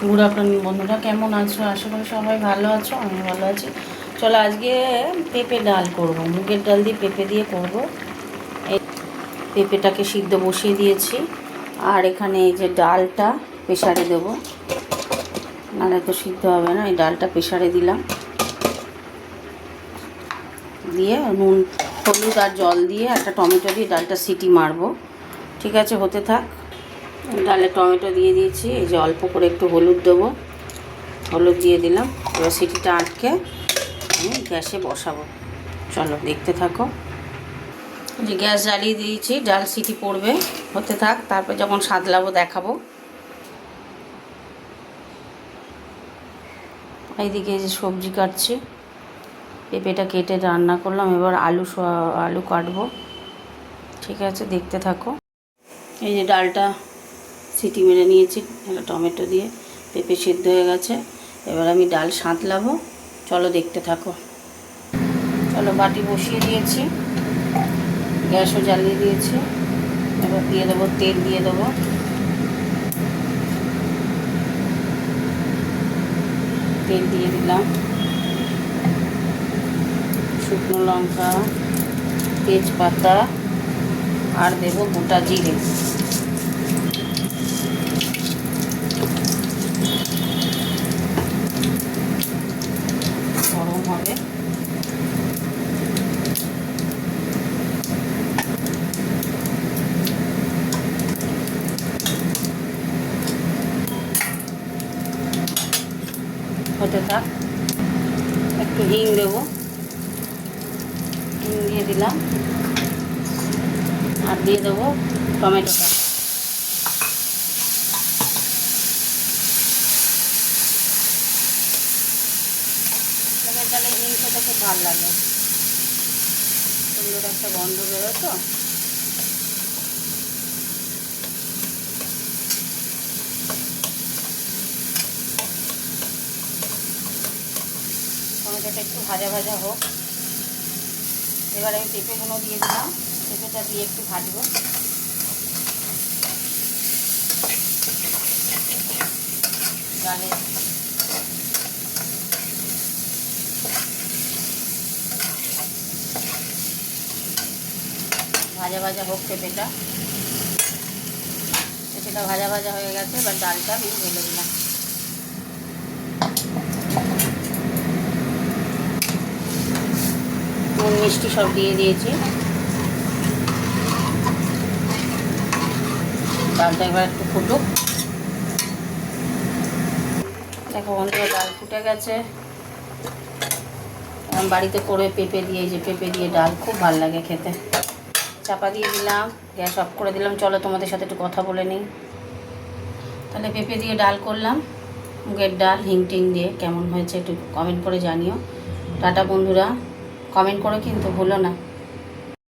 Good afternoon বন্ধুরা, কেমন আছো? আশা করি সবাই ভালো আছো, আমি ভালো আছি। চলো আজকে পেঁপে ডাল করব, মুগের ডাল দিয়ে পেঁপে দিয়ে করব। এই পেঁপেটাকে সিদ্ধ বসিয়ে দিয়েছি, আর এখানে এই যে ডালটা প্রেসারে দেবো, নাহলে তো সিদ্ধ হবে না। এই ডালটা প্রেসারে দিলাম, দিয়ে নুন হলুদ আর জল দিয়ে একটা টমেটো দিয়ে ডালটা সিটি মারবো। ঠিক আছে, হতে থাক। ডালে টমেটো দিয়ে দিয়েছি, এই যে অল্প করে একটু হলুদ দেবো, হলুদ দিয়ে দিলাম। এবার সিটিটা আটকে আমি গ্যাসে বসাবো। চলো দেখতে থাকো। যে গ্যাস জ্বালিয়ে দিয়েছি, ডাল সিটি পড়বে, হতে থাক। তারপর যখন সাদলাবো দেখাবো। এইদিকে যে সবজি কাটছি, পেঁপেটা কেটে রান্না করলাম, এবার আলু কাটবো। ঠিক আছে, দেখতে থাকো। এই যে ডালটা সিটি মেরে নিয়েছি একটা টমেটো দিয়ে, পেঁপে সিদ্ধ হয়ে গেছে। এবার আমি ডাল সাঁতলাবো, চলো দেখতে থাকো। চলো বাটি বসিয়ে দিয়েছি, গ্যাসও জ্বালিয়ে দিয়েছি। এবার দিয়ে দেবো তেল, দিয়ে দেবো তেল, দিয়ে দিলাম শুকনো লঙ্কা, তেজপাতা, আর দেবো গোটা জিরে। গরম হবে, হতে থাক। একটু হিং দেবো, হিং দিয়ে দিলাম, আর দিয়ে দেবো টমেটোটা। তাহলে হিং খেতে খুব ভালো লাগে, সুন্দর একটা গন্ধ বেরোয়। তো টমেটোটা একটু ভাজা ভাজা হোক। এবার আমি পেঁপেগুলো দিয়ে দিলাম, পেঁপেটা দিয়ে একটু ভাজবো। ডালে ভাজা ভাজা হোক পেঁপেটা। পেঁপেটা ভাজা ভাজা হয়ে গেছে, এবার ডালটা আমি ঢেলে দিলাম। নুন মিষ্টি সব দিয়ে দিয়েছি। ডালটা এবার একটু ফুটুক। দেখো বন্ধুরা, ডাল ফুটে গেছে। বাড়িতে করে পেঁপে দিয়ে, এই যে পেঁপে দিয়ে ডাল খুব ভালো লাগে খেতে। চাপা দিয়ে দিলাম, গ্যাস অফ করে দিলাম। চলো তোমাদের সাথে একটু কথা বলে নিই। তাহলে পেঁপে দিয়ে ডাল করলাম, মুগের ডাল হিং টিং দিয়ে। কেমন হয়েছে একটু কমেন্ট করে জানিও। টাটা বন্ধুরা, কমেন্ট করো কিন্তু ভুলো না।